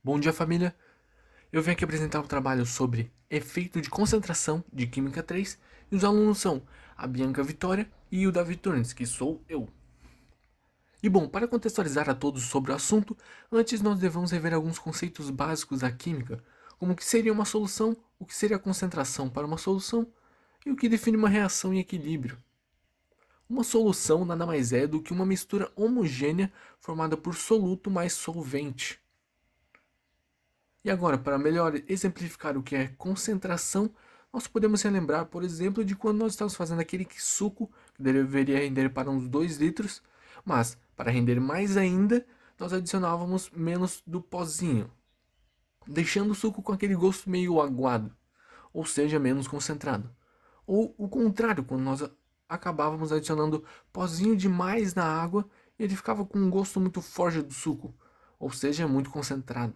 Bom dia, família! Eu venho aqui apresentar um trabalho sobre efeito de concentração de Química 3 e os alunos são a Bianca Vitória e o Davi Turnes, que sou eu. E bom, para contextualizar a todos sobre o assunto, antes nós devemos rever alguns conceitos básicos da química, como o que seria uma solução, o que seria a concentração para uma solução e o que define uma reação em equilíbrio. Uma solução nada mais é do que uma mistura homogênea formada por soluto mais solvente. E agora, para melhor exemplificar o que é concentração, nós podemos relembrar, por exemplo, de quando nós estamos fazendo aquele suco, que deveria render para uns 2 litros, mas para render mais ainda, nós adicionávamos menos do pozinho, deixando o suco com aquele gosto meio aguado, ou seja, menos concentrado. Ou o contrário, quando nós acabávamos adicionando pozinho demais na água, ele ficava com um gosto muito forte do suco, ou seja, muito concentrado.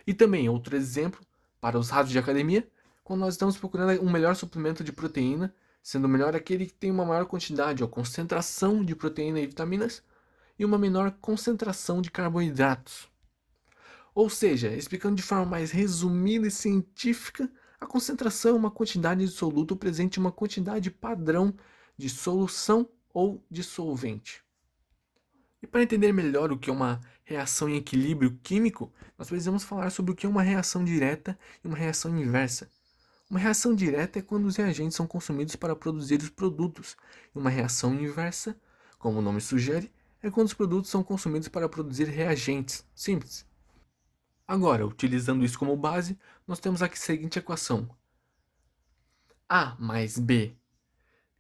E também outro exemplo para os ratos de academia, quando nós estamos procurando um melhor suplemento de proteína, sendo o melhor aquele que tem uma maior quantidade ou concentração de proteína e vitaminas e uma menor concentração de carboidratos. Ou seja, explicando de forma mais resumida e científica, a concentração é uma quantidade de soluto presente em uma quantidade padrão de solução ou de solvente. E para entender melhor o que é uma reação em equilíbrio químico, nós precisamos falar sobre o que é uma reação direta e uma reação inversa. Uma reação direta é quando os reagentes são consumidos para produzir os produtos, e uma reação inversa, como o nome sugere, é quando os produtos são consumidos para produzir reagentes. Simples. Agora, utilizando isso como base, nós temos aqui a seguinte equação: A mais B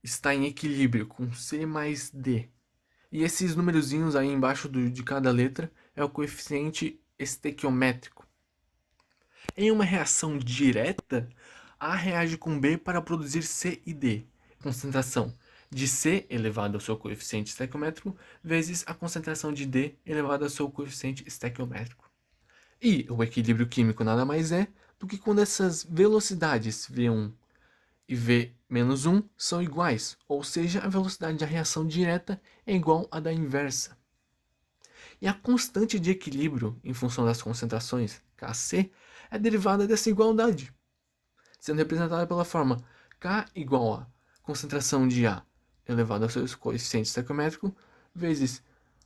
está em equilíbrio com C mais D. E esses numerozinhos aí embaixo de cada letra é o coeficiente estequiométrico. Em uma reação direta, A reage com B para produzir C e D. Concentração de C elevado ao seu coeficiente estequiométrico vezes a concentração de D elevado ao seu coeficiente estequiométrico. E o equilíbrio químico nada mais é do que quando essas velocidades V1 e V-1 são iguais, ou seja, a velocidade da reação direta é igual à da inversa. E a constante de equilíbrio em função das concentrações, Kc, é derivada dessa igualdade, sendo representada pela forma K igual a concentração de A elevado ao seu coeficiente estequiométrico vezes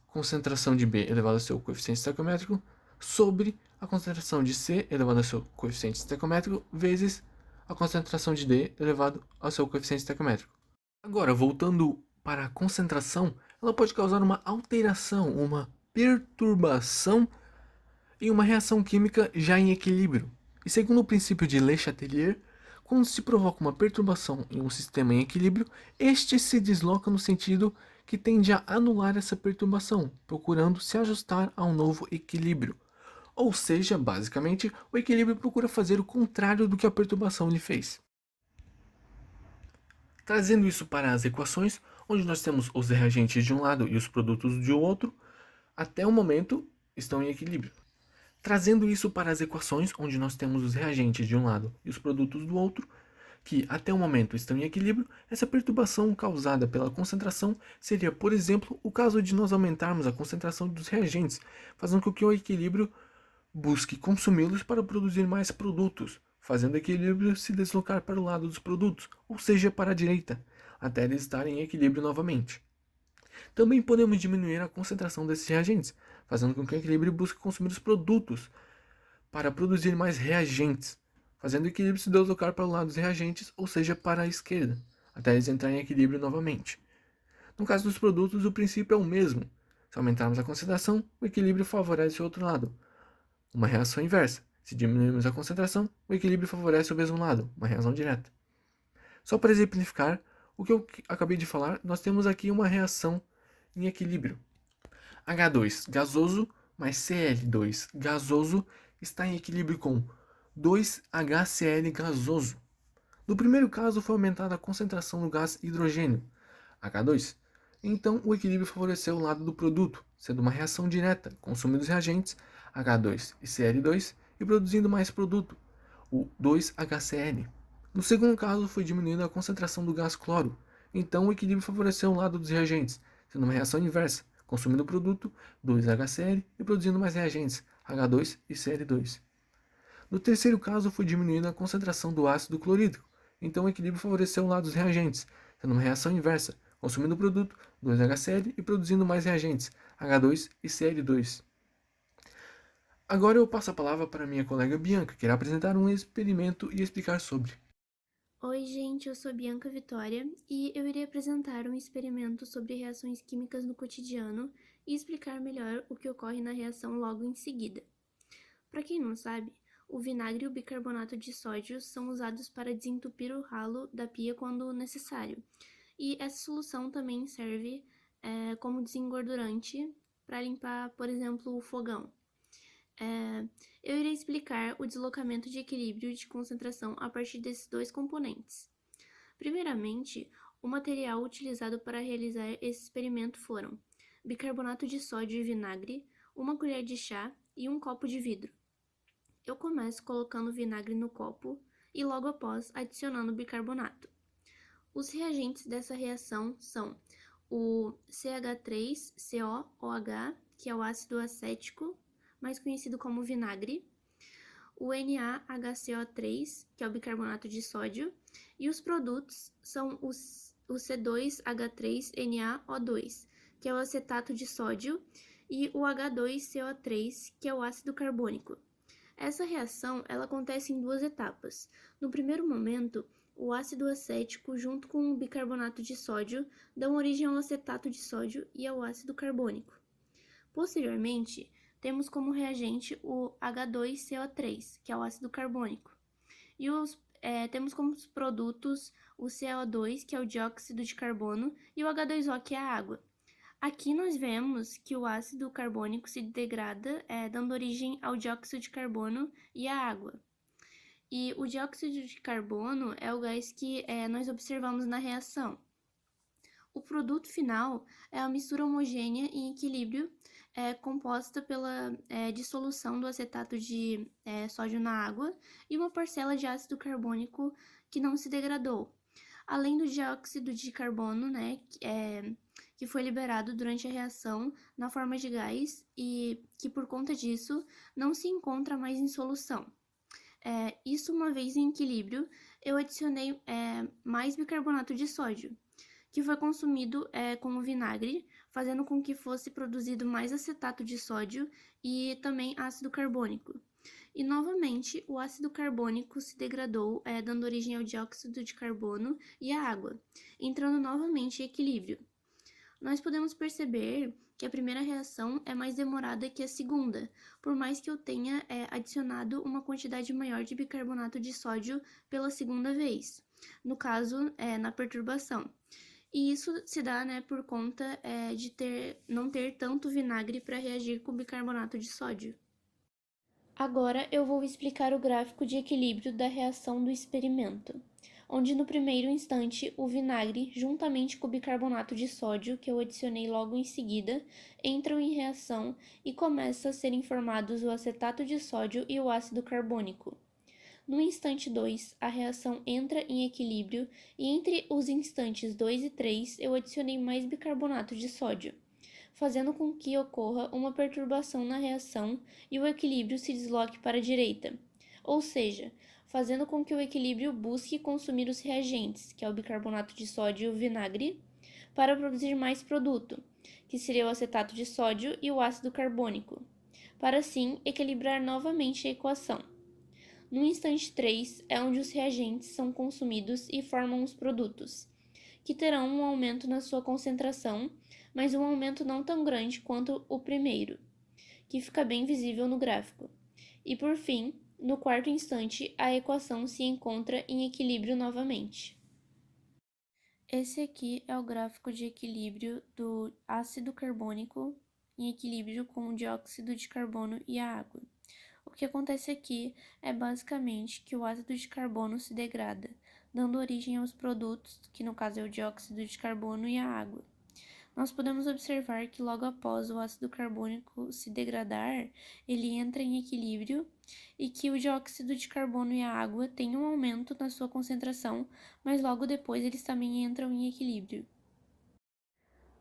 concentração de B elevado ao seu coeficiente estequiométrico sobre a concentração de C elevado ao seu coeficiente estequiométrico vezes a concentração de D elevado ao seu coeficiente estequiométrico. Agora, voltando para a concentração, ela pode causar uma alteração, uma perturbação em uma reação química já em equilíbrio. E segundo o princípio de Le Chatelier, quando se provoca uma perturbação em um sistema em equilíbrio, este se desloca no sentido que tende a anular essa perturbação, procurando se ajustar a um novo equilíbrio. Ou seja, basicamente, o equilíbrio procura fazer o contrário do que a perturbação lhe fez. Trazendo isso para as equações, onde nós temos os reagentes de um lado e os produtos de outro, até o momento estão em equilíbrio. Trazendo isso para as equações, onde nós temos os reagentes de um lado e os produtos do outro, que até o momento estão em equilíbrio, essa perturbação causada pela concentração seria, por exemplo, o caso de nós aumentarmos a concentração dos reagentes, fazendo com que o equilíbrio busque consumi-los para produzir mais produtos, fazendo o equilíbrio se deslocar para o lado dos produtos, ou seja, para a direita, até eles estarem em equilíbrio novamente. Também podemos diminuir a concentração desses reagentes, fazendo com que o equilíbrio busque consumir os produtos para produzir mais reagentes, fazendo o equilíbrio se deslocar para o lado dos reagentes, ou seja, para a esquerda, até eles entrarem em equilíbrio novamente. No caso dos produtos, o princípio é o mesmo. Se aumentarmos a concentração, o equilíbrio favorece o outro lado. Uma reação inversa. Se diminuirmos a concentração, o equilíbrio favorece o mesmo lado, uma reação direta. Só para exemplificar o que eu acabei de falar, nós temos aqui uma reação em equilíbrio. H2 gasoso mais Cl2 gasoso está em equilíbrio com 2HCl gasoso. No primeiro caso, foi aumentada a concentração do gás hidrogênio, H2. Então, o equilíbrio favoreceu o lado do produto, sendo uma reação direta, consumindo os reagentes H2 e Cl2 e produzindo mais produto, o 2HCl. No segundo caso, foi diminuindo a concentração do gás cloro, então o equilíbrio favoreceu o lado dos reagentes, sendo uma reação inversa, consumindo o produto 2HCl e produzindo mais reagentes H2 e Cl2. No terceiro caso, foi diminuindo a concentração do ácido clorídrico, então o equilíbrio favoreceu o lado dos reagentes, sendo uma reação inversa, consumindo o produto 2HCl e produzindo mais reagentes H2 e Cl2. Agora eu passo a palavra para minha colega Bianca, que irá apresentar um experimento e explicar sobre. Oi, gente, eu sou Bianca Vitória e eu irei apresentar um experimento sobre reações químicas no cotidiano e explicar melhor o que ocorre na reação logo em seguida. Para quem não sabe, o vinagre e o bicarbonato de sódio são usados para desentupir o ralo da pia quando necessário, e essa solução também serve como desengordurante para limpar, por exemplo, o fogão. Eu irei explicar o deslocamento de equilíbrio de concentração a partir desses dois componentes. Primeiramente, o material utilizado para realizar esse experimento foram bicarbonato de sódio e vinagre, uma colher de chá e um copo de vidro. Eu começo colocando vinagre no copo e logo após adicionando bicarbonato. Os reagentes dessa reação são o CH3COOH, que é o ácido acético, mais conhecido como vinagre, o NaHCO3, que é o bicarbonato de sódio, e os produtos são o C2H3NaO2, que é o acetato de sódio, e o H2CO3, que é o ácido carbônico. Essa reação ela acontece em duas etapas. No primeiro momento, o ácido acético junto com o bicarbonato de sódio dão origem ao acetato de sódio e ao ácido carbônico. Posteriormente, temos como reagente o H2CO3, que é o ácido carbônico, e temos como produtos o CO2, que é o dióxido de carbono, e o H2O, que é a água. Aqui nós vemos que o ácido carbônico se degrada, dando origem ao dióxido de carbono e à água. E o dióxido de carbono é o gás que nós observamos na reação. O produto final é a mistura homogênea em equilíbrio, composta pela dissolução do acetato de sódio na água e uma parcela de ácido carbônico que não se degradou, além do dióxido de carbono, né, que foi liberado durante a reação na forma de gás e que, por conta disso, não se encontra mais em solução. Isso uma vez em equilíbrio, eu adicionei mais bicarbonato de sódio, que foi consumido como vinagre, fazendo com que fosse produzido mais acetato de sódio e também ácido carbônico. E novamente, o ácido carbônico se degradou, dando origem ao dióxido de carbono e à água, entrando novamente em equilíbrio. Nós podemos perceber que a primeira reação é mais demorada que a segunda, por mais que eu tenha adicionado uma quantidade maior de bicarbonato de sódio pela segunda vez, no caso, na perturbação. E isso se dá, né, por conta de não ter tanto vinagre para reagir com bicarbonato de sódio. Agora eu vou explicar o gráfico de equilíbrio da reação do experimento, onde no primeiro instante o vinagre, juntamente com o bicarbonato de sódio, que eu adicionei logo em seguida, entram em reação e começam a serem formados o acetato de sódio e o ácido carbônico. No instante 2, a reação entra em equilíbrio e entre os instantes 2 e 3 eu adicionei mais bicarbonato de sódio, fazendo com que ocorra uma perturbação na reação e o equilíbrio se desloque para a direita, ou seja, fazendo com que o equilíbrio busque consumir os reagentes, que é o bicarbonato de sódio e o vinagre, para produzir mais produto, que seria o acetato de sódio e o ácido carbônico, para assim equilibrar novamente a equação. No instante 3 é onde os reagentes são consumidos e formam os produtos, que terão um aumento na sua concentração, mas um aumento não tão grande quanto o primeiro, que fica bem visível no gráfico. E por fim, no quarto instante, a equação se encontra em equilíbrio novamente. Esse aqui é o gráfico de equilíbrio do ácido carbônico em equilíbrio com o dióxido de carbono e a água. O que acontece aqui é basicamente que o ácido de carbono se degrada, dando origem aos produtos, que no caso é o dióxido de carbono e a água. Nós podemos observar que logo após o ácido carbônico se degradar, ele entra em equilíbrio e que o dióxido de carbono e a água têm um aumento na sua concentração, mas logo depois eles também entram em equilíbrio.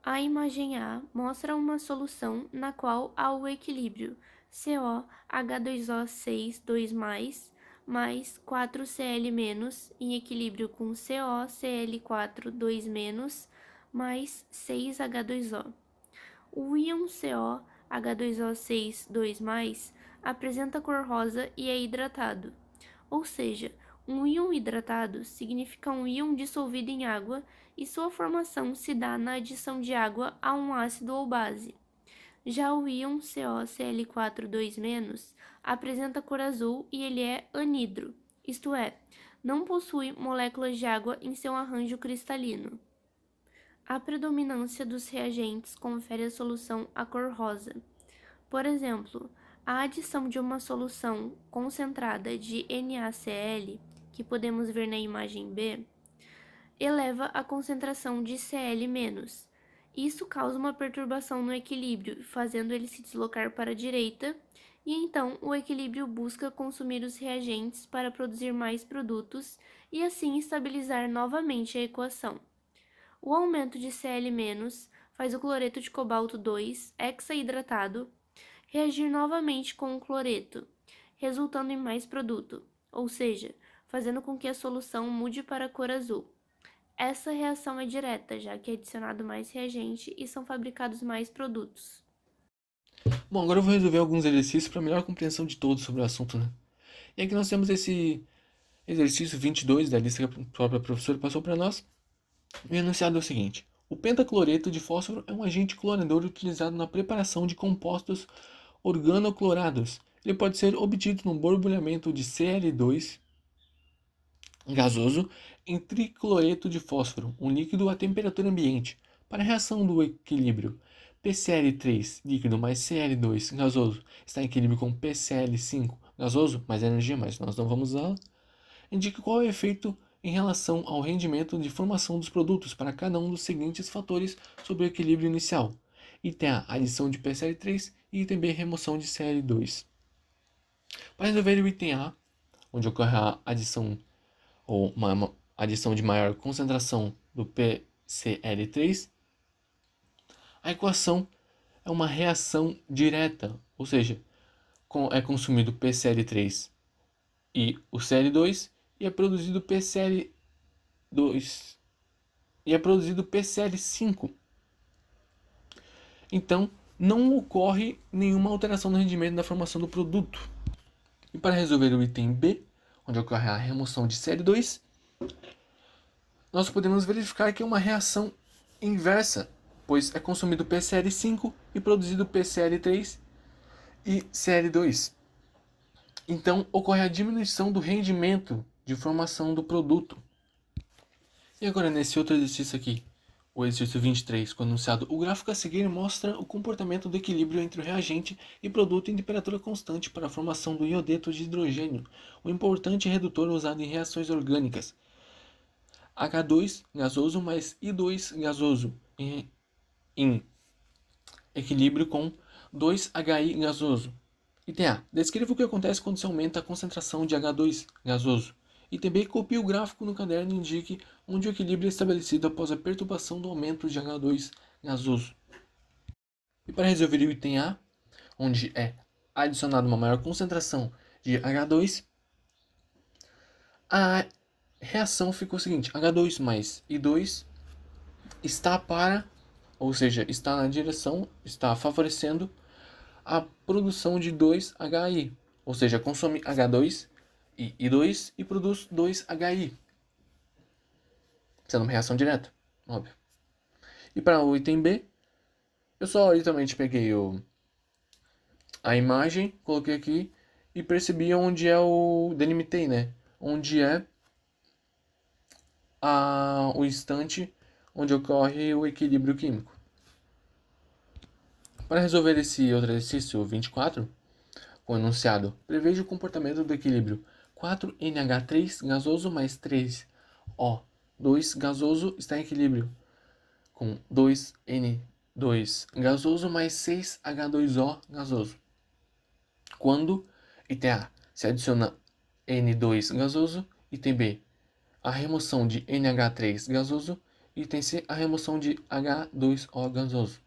A imagem A mostra uma solução na qual há o equilíbrio COH2O6 mais 4Cl- em equilíbrio com COCl4 mais 6H2O. O íon COH2O6 apresenta cor rosa e é hidratado, ou seja, um íon hidratado significa um íon dissolvido em água e sua formação se dá na adição de água a um ácido ou base. Já o íon COCl4 apresenta cor azul e ele é anidro, isto é, não possui moléculas de água em seu arranjo cristalino. A predominância dos reagentes confere à solução a cor rosa. Por exemplo, a adição de uma solução concentrada de NaCl, que podemos ver na imagem B, eleva a concentração de Cl-. Isso causa uma perturbação no equilíbrio, fazendo ele se deslocar para a direita, e então o equilíbrio busca consumir os reagentes para produzir mais produtos e assim estabilizar novamente a equação. O aumento de Cl- faz o cloreto de cobalto 2, hexaidratado, reagir novamente com o cloreto, resultando em mais produto, ou seja, fazendo com que a solução mude para a cor azul. Essa reação é direta, já que é adicionado mais reagente e são fabricados mais produtos. Bom, agora eu vou resolver alguns exercícios para melhor compreensão de todos sobre o assunto, né? E aqui nós temos esse exercício 22 da lista que a própria professora passou para nós. O enunciado é o seguinte: o pentacloreto de fósforo é um agente clorador utilizado na preparação de compostos organoclorados. Ele pode ser obtido no borbulhamento de Cl2 gasoso em tricloreto de fósforo, um líquido a temperatura ambiente. Para a reação do equilíbrio PCl3 líquido mais Cl2 gasoso está em equilíbrio com PCl5 gasoso mais energia, mas nós não vamos usá-la. Indique qual é o efeito em relação ao rendimento de formação dos produtos para cada um dos seguintes fatores sobre o equilíbrio inicial. Item A, adição de PCl3 e item B, remoção de Cl2. Para resolver o item A, onde ocorre a adição ou uma adição de maior concentração do PCl3, a equação é uma reação direta, ou seja, é consumido PCl3 e o Cl2 e é produzido PCl2 e é produzido PCl5. Então, não ocorre nenhuma alteração no rendimento da formação do produto. E para resolver o item B, onde ocorre a remoção de Cl2, nós podemos verificar que é uma reação inversa, pois é consumido PCl5 e produzido PCl3 e Cl2. Então, ocorre a diminuição do rendimento de formação do produto. E agora, nesse outro exercício aqui, o exercício 23, quando anunciado, o gráfico a seguir mostra o comportamento do equilíbrio entre o reagente e produto em temperatura constante para a formação do iodeto de hidrogênio, um importante redutor usado em reações orgânicas. H2 gasoso mais I2 gasoso em equilíbrio com 2HI gasoso. Item A. Descreva o que acontece quando se aumenta a concentração de H2 gasoso. Item B. Copie o gráfico no caderno e indique onde o equilíbrio é estabelecido após a perturbação do aumento de H2 gasoso. E para resolver o item A, onde é adicionada uma maior concentração de H2, a reação ficou o seguinte: H2 mais I2 está para, ou seja, está na direção, está favorecendo a produção de 2HI, ou seja, consome H2 e I2 e produz 2HI, sendo uma reação direta, óbvio. E para o item B, eu só literalmente peguei a imagem, coloquei aqui e percebi onde é delimitei, né? Onde é o instante onde ocorre o equilíbrio químico. Para resolver esse outro exercício 24, o enunciado preveja o comportamento do equilíbrio 4NH3 gasoso mais 3O2 gasoso está em equilíbrio com 2N2 gasoso mais 6H2O gasoso. Quando, item A, se adiciona N2 gasoso, item B, a remoção de NH3 gasoso Item C, a remoção de H2O gasoso.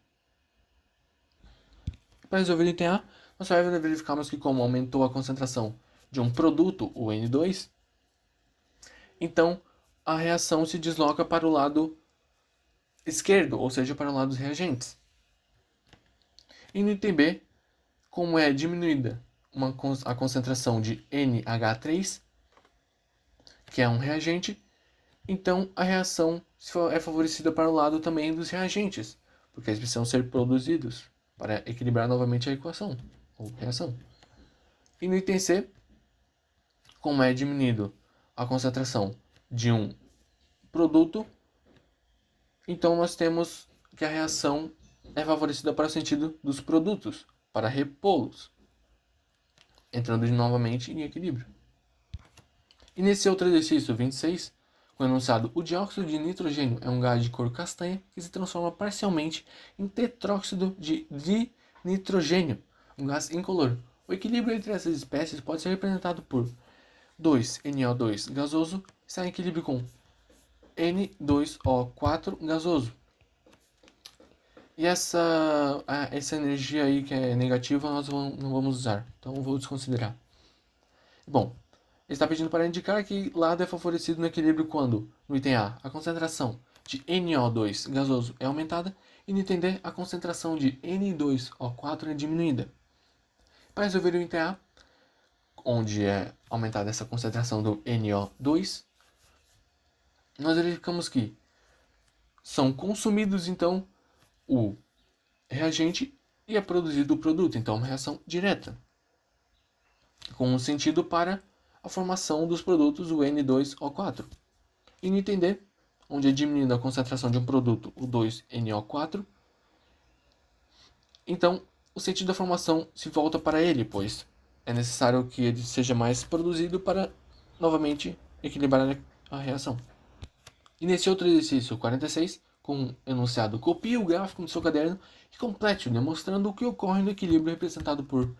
Para resolver o item A, nós só verificamos que como aumentou a concentração de um produto, o N2, então a reação se desloca para o lado esquerdo, ou seja, para o lado dos reagentes. E no item B, como é diminuída a concentração de NH3, que é um reagente, então a reação é favorecida para o lado também dos reagentes, porque eles precisam ser produzidos para equilibrar novamente a equação, ou reação. E no item C, como é diminuído a concentração de um produto, então nós temos que a reação é favorecida para o sentido dos produtos, para repô-los, entrando novamente em equilíbrio. E nesse outro exercício 26, com o enunciado, o dióxido de nitrogênio é um gás de cor castanha que se transforma parcialmente em tetróxido de dinitrogênio, um gás incolor. O equilíbrio entre essas espécies pode ser representado por 2NO2 gasoso está em equilíbrio com N2O4 gasoso. E essa energia aí que é negativa nós não vamos usar, então vou desconsiderar. Bom, ele está pedindo para indicar que lado é favorecido no equilíbrio quando, no item A, a concentração de NO2 gasoso é aumentada e no item D, a concentração de N2O4 é diminuída. Para resolver o item A, onde é aumentada essa concentração do NO2, nós verificamos que são consumidos então o reagente e é produzido o produto, então uma reação direta, com um sentido para a formação dos produtos, o N2O4. E no item D, onde é diminuindo a concentração de um produto, o 2NO4, então o sentido da formação se volta para ele, pois é necessário que ele seja mais produzido para novamente equilibrar a reação. E nesse outro exercício 46, com o enunciado, copie o gráfico no seu caderno e complete-o, demonstrando o que ocorre no equilíbrio representado por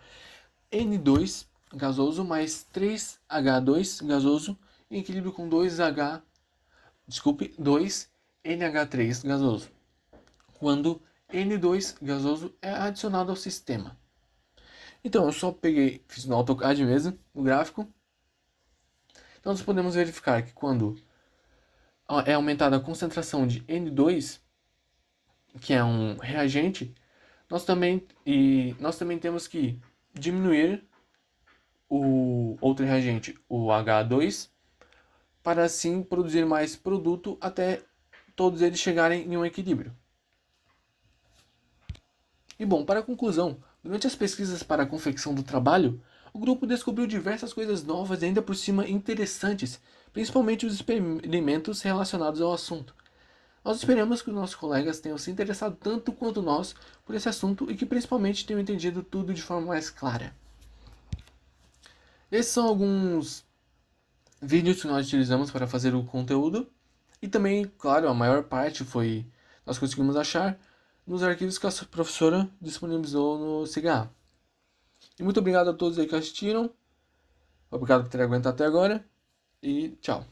N2 gasoso mais 3H2 gasoso em equilíbrio com 2NH3 gasoso, quando N2 gasoso é adicionado ao sistema. Então eu só fiz no AutoCAD mesmo, o gráfico. Então nós podemos verificar que quando é aumentada a concentração de N2, que é um reagente, nós também temos que diminuir o outro reagente, o H2, para assim produzir mais produto até todos eles chegarem em um equilíbrio. E bom, para a conclusão, durante as pesquisas para a confecção do trabalho, o grupo descobriu diversas coisas novas e ainda por cima interessantes, principalmente os experimentos relacionados ao assunto. Nós esperamos que os nossos colegas tenham se interessado tanto quanto nós por esse assunto e que principalmente tenham entendido tudo de forma mais clara. Esses são alguns vídeos que nós utilizamos para fazer o conteúdo e também, claro, a maior parte nós conseguimos achar nos arquivos que a professora disponibilizou no CGA. E muito obrigado a todos aí que assistiram. Obrigado por ter aguentado até agora e tchau.